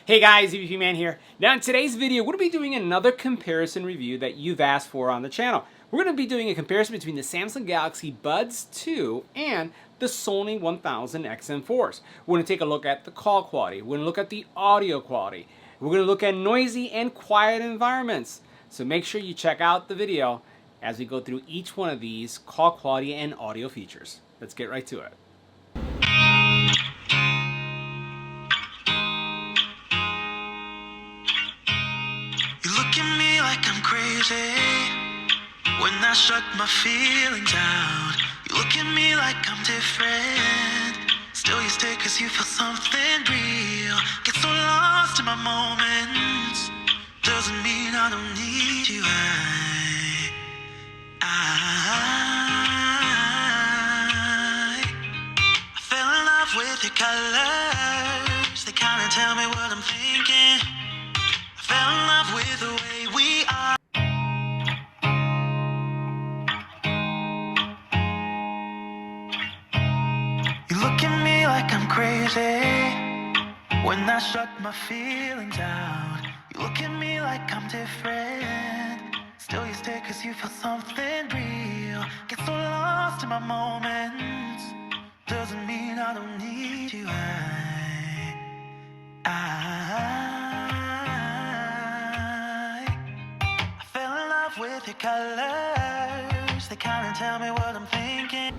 Hey guys, EBPMAN here. Now in today's video, we're going to be doing another comparison review that you've asked for on the channel. We're going to be doing a comparison between the Samsung Galaxy Buds 2 and the Sony WF1000XM4s. We're going to take a look at the call quality. We're going to look at the audio quality. We're going to look at noisy and quiet environments. So make sure you check out the video as we go through each one of these call quality and audio features. Let's get right to it. I'm crazy when I shut my feelings out. You look at me like I'm different. Still you stay cause you feel something real. Get so lost in my moments. Doesn't mean I don't need you. I fell in love with your colors. They kinda tell me what I'm thinking. I fell in love with the way we are. You look at me like I'm crazy when I shut my feelings out. You look at me like I'm different. Still you stay cause you feel something real. Get so lost in my moments. Doesn't mean I don't need you. I fell in love with your colors. They kinda tell me what I'm thinking.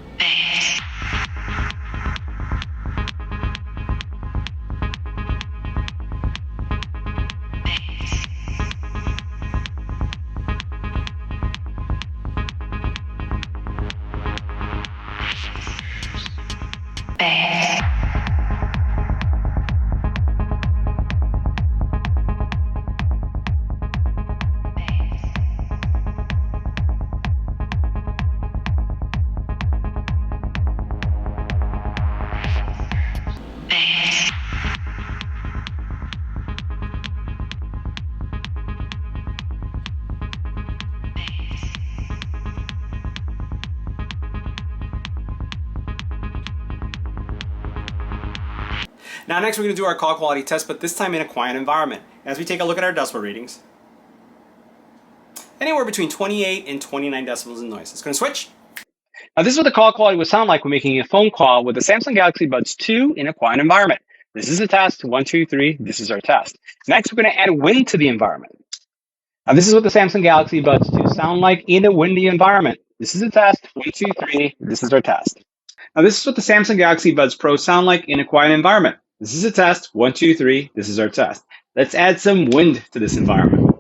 Now next we're going to do our call quality test, but this time in a quiet environment. As we take a look at our decibel readings, anywhere between 28 and 29 decibels in noise. It's going to switch. Now this is what the call quality would sound like when making a phone call with the Samsung Galaxy Buds 2 in a quiet environment. This is a test. 1, 2, 3. This is our test. Next we're going to add wind to the environment. Now this is what the Samsung Galaxy Buds 2 sound like in a windy environment. This is a test. 1, 2, 3. This is our test. Now this is what the Samsung Galaxy Buds Pro sound like in a quiet environment. This is a test. 1, 2, 3. This is our test. Let's add some wind to this environment.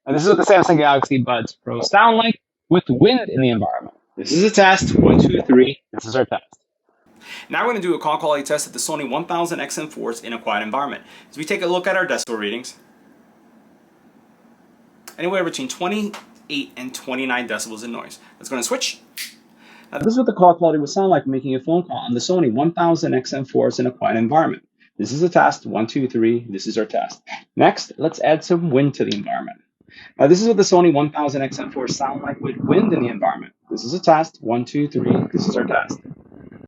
And this is what the Samsung Galaxy Buds Pro sound like with wind in the environment. This is a test. 1, 2, 3. This is our test. Now we're going to do a call quality test of the Sony WF1000XM4s in a quiet environment. As we take a look at our decibel readings, anywhere between 28 and 29 decibels in noise. Let's go and switch. Now this is what the call quality would sound like making a phone call on the Sony WF1000XM4s in a quiet environment. This is a test. 1, 2, 3. This is our test. Next, let's add some wind to the environment. Now this is what the Sony WF1000XM4s sound like with wind in the environment. This is a test. 1, 2, 3. This is our test.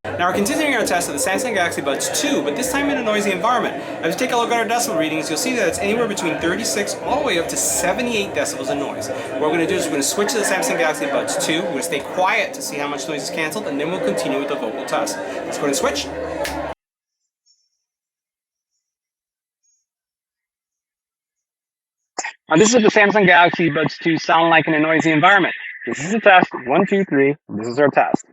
Now we're continuing our test of the Samsung Galaxy Buds 2, but this time in a noisy environment. As we take a look at our decibel readings, you'll see that it's anywhere between 36 all the way up to 78 decibels in noise. What we're going to do is we're going to switch to the Samsung Galaxy Buds 2. We're going to stay quiet to see how much noise is canceled, and then we'll continue with the vocal test. Let's go ahead and switch. Now this is what the Samsung Galaxy Buds 2 sound like in a noisy environment. This is a test. 1, 2, 3. This is our test.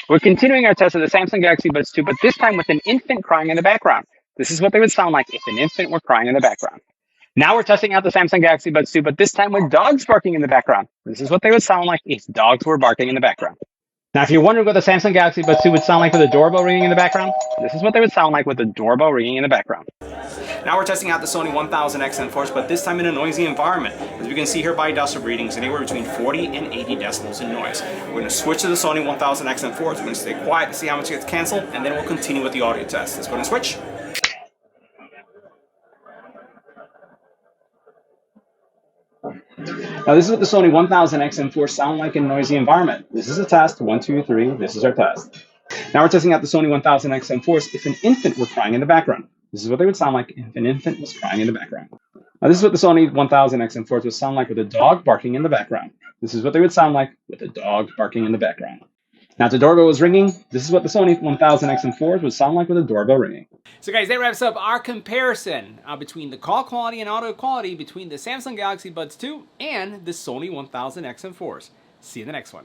We're continuing our test of the Samsung Galaxy Buds 2, but this time with an infant crying in the background. This is what they would sound like if an infant were crying in the background. Now we're testing out the Samsung Galaxy Buds 2, but this time with dogs barking in the background. This is what they would sound like if dogs were barking in the background. Now if you're wondering what the Samsung Galaxy Buds 2 would sound like with a doorbell ringing in the background, this is what they would sound like with a doorbell ringing in the background. Now we're testing out the Sony WF1000XM4s, but this time in a noisy environment. As we can see here by decibel readings, anywhere between 40 and 80 decibels in noise. We're going to switch to the Sony WF1000XM4s. We're going to stay quiet to see how much gets canceled, and then we'll continue with the audio test. Let's go ahead and switch. Now this is what the Sony WF1000XM4 sound like in a noisy environment. This is a test. 1, 2, 3. This is our test. Now we're testing out the Sony WF1000XM4s if an infant were crying in the background. This is what they would sound like if an infant was crying in the background. Now, this is what the Sony 1000XM4s would sound like with a dog barking in the background. This is what they would sound like with a dog barking in the background. Now, if the doorbell was ringing, this is what the Sony 1000XM4s would sound like with a doorbell ringing. So guys, that wraps up our comparison between the call quality and audio quality between the Samsung Galaxy Buds 2 and the Sony 1000XM4s. See you in the next one.